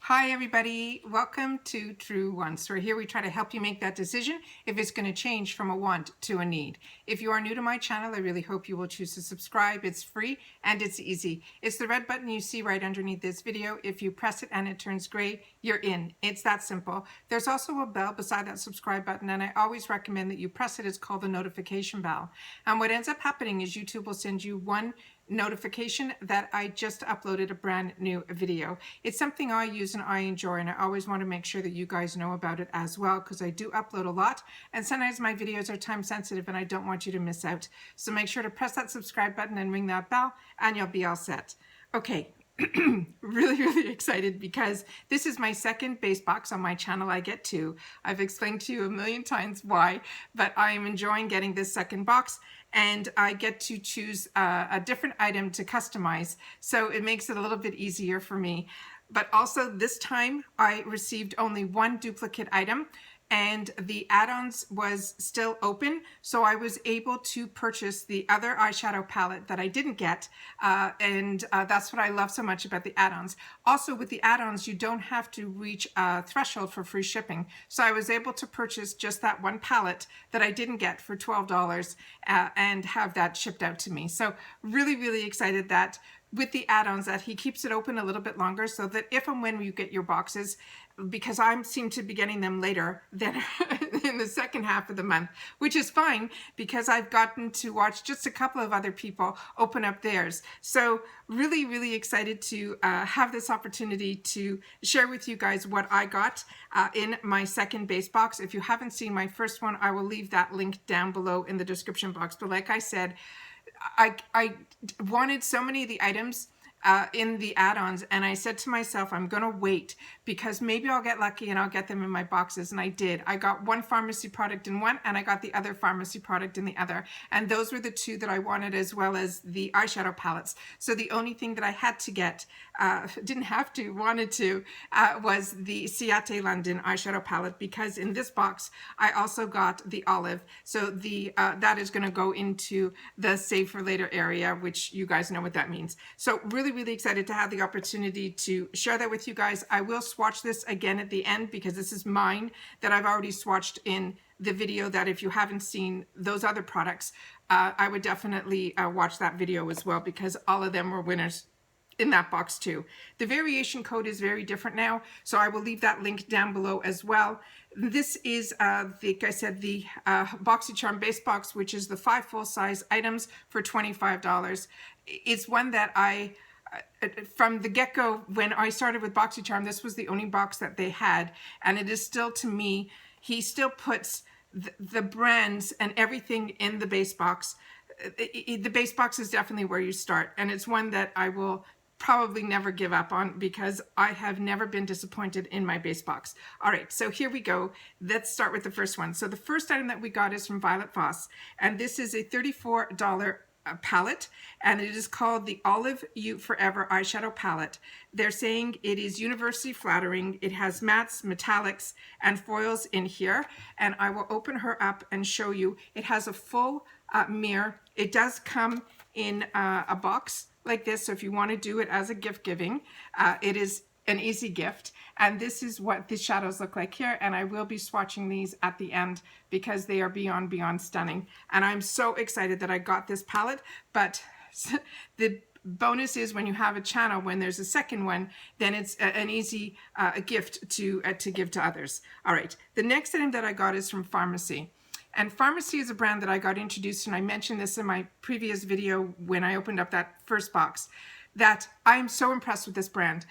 Hi everybody, welcome to True Wants, where here we try to help you make that decision if it's going to change from a want to a need. If you are new to my channel, I really hope you will choose to subscribe. It's free and it's easy. It's the red button you see right underneath this video. If you press it and it turns gray, you're in. It's that simple. There's also a bell beside that subscribe button, and I always recommend that you press it. It's called the notification bell. And what ends up happening is YouTube will send you one notification that I just uploaded a brand new video. It's something I use and I enjoy, and I always want to make sure that you guys know about it as well, because I do upload a lot and sometimes my videos are time sensitive and I don't want you to miss out. So make sure to press that subscribe button and ring that bell and you'll be all set. Okay. really excited because this is my second base box on my channel. I get two. I've explained to you a million times why, but I am enjoying getting this second box, and I get to choose a different item to customize, so it makes it a little bit easier for me. But also this time I received only one duplicate item, and the add-ons was still open, so I was able to purchase the other eyeshadow palette that I didn't get, and that's what I love so much about the add-ons. Also, with the add-ons, you don't have to reach a threshold for free shipping, so I was able to purchase just that one palette that I didn't get for $12 and have that shipped out to me. So really excited that with the add-ons that he keeps it open a little bit longer, so that if and when you get your boxes, because I seem to be getting them later than in the second half of the month, which is fine because I've gotten to watch just a couple of other people open up theirs. So really excited to have this opportunity to share with you guys what I got in my second base box. If you haven't seen my first one, I will leave that link down below in the description box. But like I said, I wanted so many of the items in the add-ons, and I said to myself, I'm gonna wait because maybe I'll get lucky and I'll get them in my boxes, and I did. I got one Farmacy product in one and I got the other Farmacy product in the other, and those were the two that I wanted, as well as the eyeshadow palettes. So the only thing that I had to get, didn't have to, wanted to, was the Ciate London eyeshadow palette, because in this box I also got the olive. So the that is going to go into the save for later area, which you guys know what that means. So really excited to have the opportunity to share that with you guys. I will swatch this again at the end because this is mine that I've already swatched in the video, that if you haven't seen those other products, I would definitely watch that video as well, because all of them were winners in that box too. The variation code is very different now, so I will leave that link down below as well. This is, like I said, the Boxycharm base box, which is the 5 full-size items for $25. It's one that I, from the get-go, when I started with Boxycharm, this was the only box that they had, and it is still, to me, he still puts the brands and everything in the base box. The base box is definitely where you start, and it's one that I will probably never give up on because I have never been disappointed in my base box. All right, so here we go. Let's start with the first one. So the first item that we got is from Voss, and this is a $34 palette, and it is called the Olive You Forever eyeshadow palette. They're saying it is universally flattering. It has mattes, metallics, and foils in here, and I will open her up and show you. It has a full mirror. It does come in a box like this, so if you want to do it as a gift giving, it is an easy gift. And this is what the shadows look like here, and I will be swatching these at the end because they are beyond stunning, and I'm so excited that I got this palette. But the bonus is when you have a channel, when there's a second one, then it's an easy gift to give to others. All right, the next item that I got is from Farmacy. And Farmacy is a brand that I got introduced, and I mentioned this in my previous video when I opened up that first box, that I am so impressed with this brand.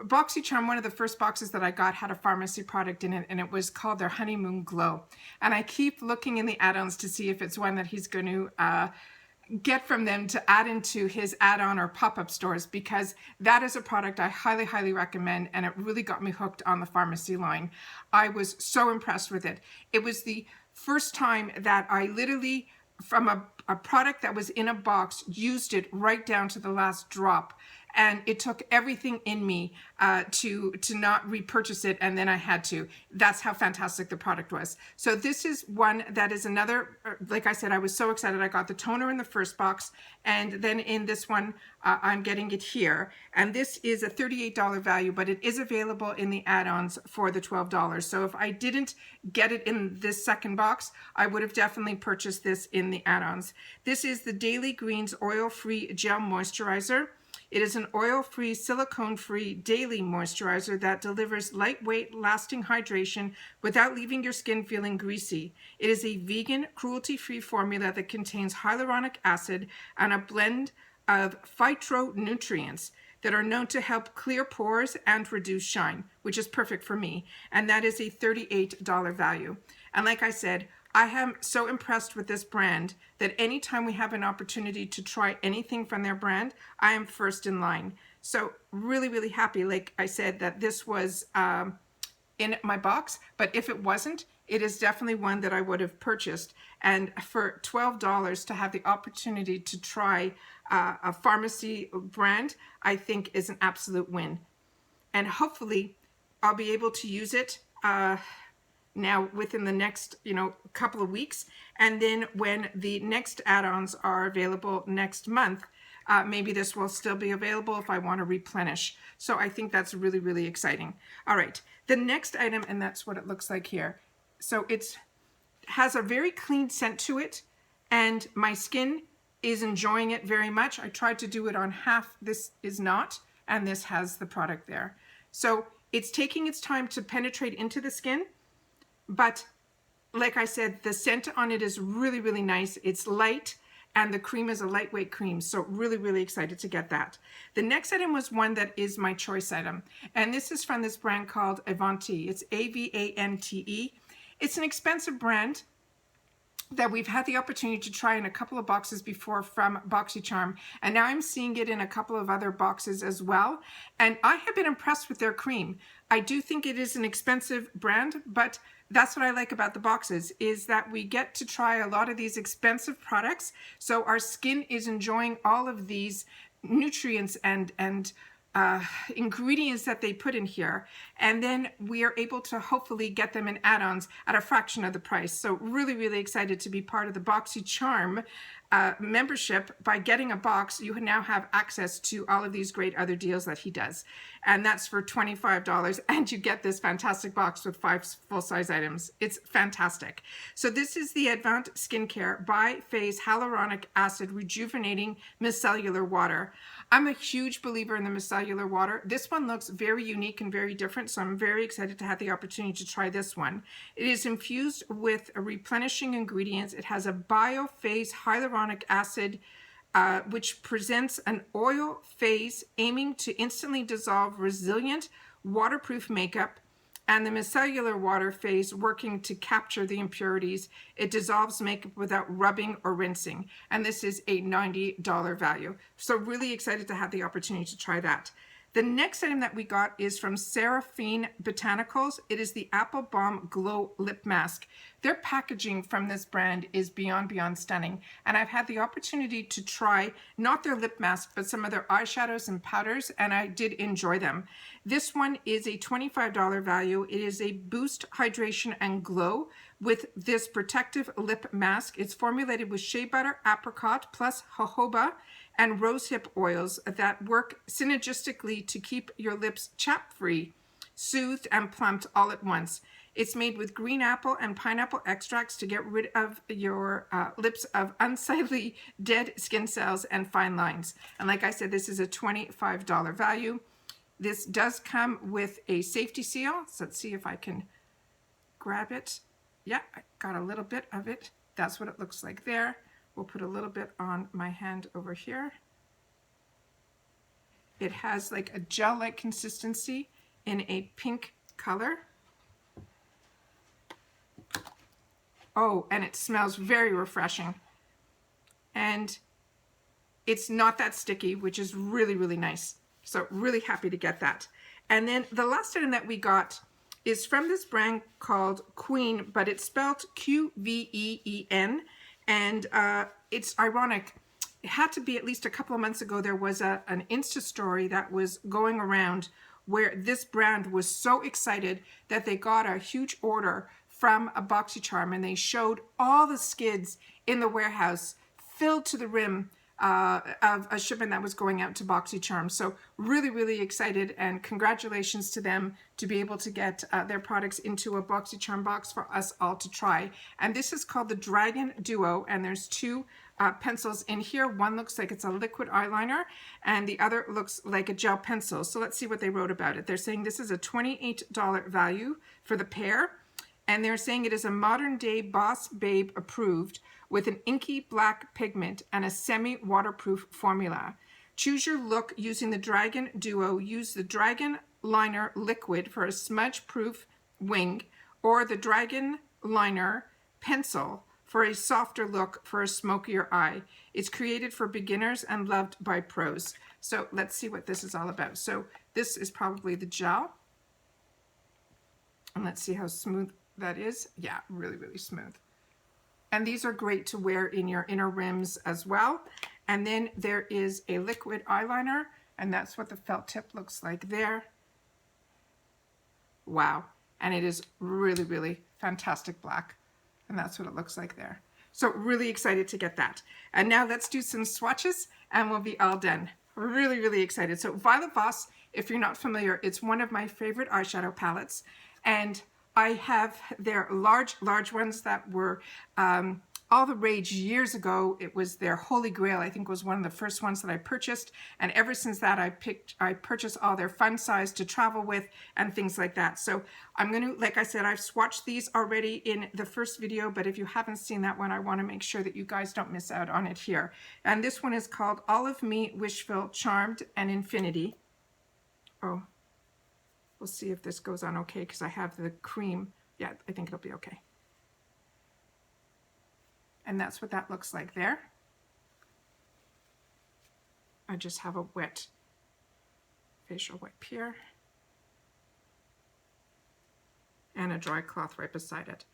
Boxycharm, one of the first boxes that I got, had a Farmacy product in it, and it was called their Honeymoon Glow. And I keep looking in the add-ons to see if it's one that he's going to get from them to add into his add-on or pop-up stores, because that is a product I highly recommend, and it really got me hooked on the Farmacy line. I was so impressed with it. It was the first time that I literally, from a product that was in a box, used it right down to the last drop. and it took everything in me to not repurchase it, and then I had to. That's how fantastic the product was. So this is one that is another, like I said, I was so excited. I got the toner in the first box, and then in this one, I'm getting it here. And this is a $38 value, but it is available in the add-ons for the $12. So if I didn't get it in this second box, I would have definitely purchased this in the add-ons. This is the Daily Greens Oil-Free Gel Moisturizer. It is an oil-free, silicone-free daily moisturizer that delivers lightweight, lasting hydration without leaving your skin feeling greasy. It is a vegan, cruelty-free formula that contains hyaluronic acid and a blend of phytonutrients that are known to help clear pores and reduce shine, which is perfect for me. And that is a $38 value. And like I said, I am so impressed with this brand that anytime we have an opportunity to try anything from their brand, I am first in line. So really, really happy, like I said, that this was in my box. But if it wasn't, it is definitely one that I would have purchased. And for $12 to have the opportunity to try a Farmacy brand, I think is an absolute win. And hopefully I'll be able to use it now within the next, couple of weeks. And then when the next add-ons are available next month, maybe this will still be available if I want to replenish. So I think that's really, really exciting. All right, the next item, and that's what it looks like here. So it has a very clean scent to it, and my skin is enjoying it very much. I tried to do it on half. This is not, and this has the product there. So it's taking its time to penetrate into the skin, but like I said, the scent on it is really, really nice. It's light, and the cream is a lightweight cream. So really, really excited to get that. The next item was one that is my choice item, and this is from this brand called AVANT. It's AVANTE. It's an expensive brand that we've had the opportunity to try in a couple of boxes before from Boxycharm, and now I'm seeing it in a couple of other boxes as well, and I have been impressed with their cream. I do think it is an expensive brand, but that's what I like about the boxes, is that we get to try a lot of these expensive products, so our skin is enjoying all of these nutrients and ingredients that they put in here, and then we are able to hopefully get them in add-ons at a fraction of the price. So really, really excited to be part of the Boxycharm membership. By getting a box, you now have access to all of these great other deals that he does, and that's for $25, and you get this fantastic box with 5 full-size items. It's fantastic. So this is the AVANT Skincare BiPhase Hyaluronic Acid Rejuvenating Micellar Water. I'm a huge believer in the micellar water. This one looks very unique and very different, so I'm very excited to have the opportunity to try this one. It is infused with replenishing ingredients. It has a BiPhase hyaluronic acid, which presents an oil phase aiming to instantly dissolve resilient, waterproof makeup, and the micellar water phase working to capture the impurities. It dissolves makeup without rubbing or rinsing. And this is a $90 value. So really excited to have the opportunity to try that. The next item that we got is from Seraphine Botanicals. It is the Apple Balm Glow Lip Mask. Their packaging from this brand is beyond stunning. And I've had the opportunity to try not their lip mask, but some of their eyeshadows and powders, and I did enjoy them. This one is a $25 value. It is a boost hydration and glow with this protective lip mask. It's formulated with shea butter, apricot, plus jojoba and rosehip oils that work synergistically to keep your lips chapped-free, soothed, and plumped all at once. It's made with green apple and pineapple extracts to get rid of your lips of unsightly dead skin cells and fine lines. And like I said, this is a $25 value. This does come with a safety seal. So let's see if I can grab it. Yeah, I got a little bit of it. That's what it looks like there. We'll put a little bit on my hand over here. It has like a gel-like consistency in a pink color. Oh, and it smells very refreshing. And it's not that sticky, which is really, really nice. So really happy to get that. And then the last item that we got is from this brand called Qveen, but it's spelled Qveen. And it's ironic. it had to be at least a couple of months ago, there was an Insta story that was going around where this brand was so excited that they got a huge order from a Boxycharm, and they showed all the skids in the warehouse filled to the rim of a shipment that was going out to Boxycharm. So really, really excited, and congratulations to them to be able to get their products into a Boxycharm box for us all to try. And this is called the Dragon Duo, and there's two pencils in here. One looks like it's a liquid eyeliner, and the other looks like a gel pencil. So let's see what they wrote about it. They're saying this is a $28 value for the pair, and they're saying it is a modern day Boss Babe approved with an inky black pigment and a semi-waterproof formula. Choose your look using the Dragon Duo. Use the Dragon Liner Liquid for a smudge-proof wing, or the Dragon Liner Pencil for a softer look for a smokier eye. It's created for beginners and loved by pros. So let's see what this is all about. So this is probably the gel. And let's see how smooth that is. Yeah, really, really smooth. And these are great to wear in your inner rims as well. And then there is a liquid eyeliner, and that's what the felt tip looks like there. Wow. And it is really, really fantastic black. And that's what it looks like there. So really excited to get that. And now let's do some swatches and we'll be all done. Really, really excited. So Violet Voss, if you're not familiar, it's one of my favorite eyeshadow palettes. And I have their large ones that were all the rage years ago. It was their Holy Grail, I think, was one of the first ones that I purchased. And ever since that, I purchased all their fun size to travel with and things like that. So I'm going to, like I said, I've swatched these already in the first video, but if you haven't seen that one, I want to make sure that you guys don't miss out on it here. And this one is called Olive Me Wishful Charmed and Infinity. Oh, we'll see if this goes on okay, because I have the cream. Yeah, I think it'll be okay. And that's what that looks like there. I just have a wet facial wipe here. And a dry cloth right beside it.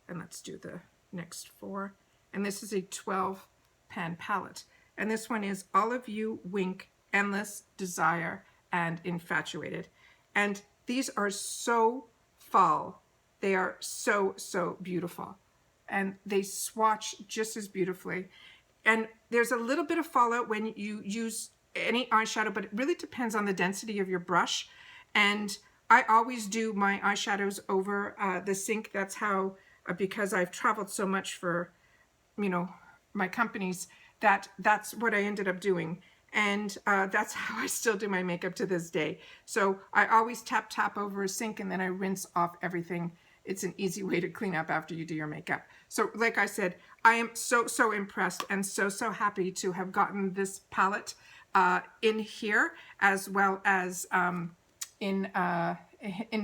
And let's do the next four. And this is a 12 pan palette. And this one is Olive You, Wink, Endless, Desire, and Infatuated. And these are so fall. They are so, so beautiful. And they swatch just as beautifully. And there's a little bit of fallout when you use any eyeshadow, but it really depends on the density of your brush. And I always do my eyeshadows over the sink. That's how, because I've traveled so much for, you know, my companies, that's what I ended up doing. And that's how I still do my makeup to this day. So I always tap over a sink, and then I rinse off everything. It's an easy way to clean up after you do your makeup. So like I said, I am so impressed and so happy to have gotten this palette in here, as well as in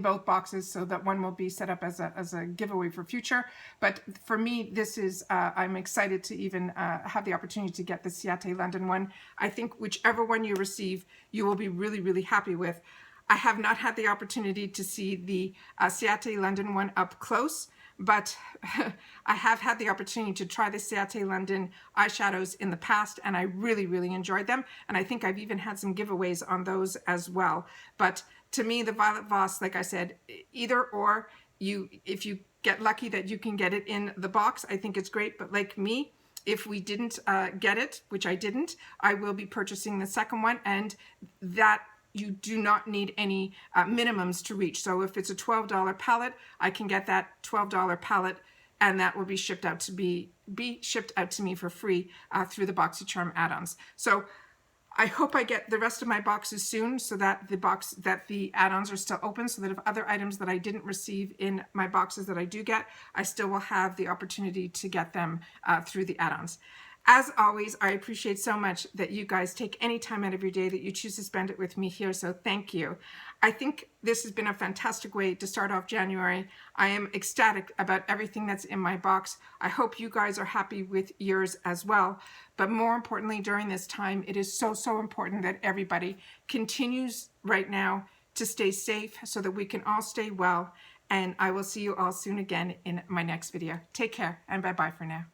both boxes, so that one will be set up as a giveaway for future. But for me, this is, I'm excited to even have the opportunity to get the Ciate London one. I think whichever one you receive, you will be really happy with. I have not had the opportunity to see the Ciate London one up close, but I have had the opportunity to try the Ciate London eyeshadows in the past, and I really enjoyed them. And I think I've even had some giveaways on those as well. But to me, the Violet Voss, like I said, either or, if you get lucky that you can get it in the box, I think it's great. But like me, if we didn't get it, which I didn't, I will be purchasing the second one, and that you do not need any minimums to reach. So if it's a $12 palette, I can get that $12 palette, and that will be shipped out to be shipped out to me for free through the Boxycharm add-ons. So I hope I get the rest of my boxes soon, so that the add-ons are still open, so that if other items that I didn't receive in my boxes that I do get, I still will have the opportunity to get them through the add-ons. As always, I appreciate so much that you guys take any time out of your day that you choose to spend it with me here, so thank you. I think this has been a fantastic way to start off January. I am ecstatic about everything that's in my box. I hope you guys are happy with yours as well. But more importantly, during this time, it is so important that everybody continues right now to stay safe so that we can all stay well. And I will see you all soon again in my next video. Take care, and bye-bye for now.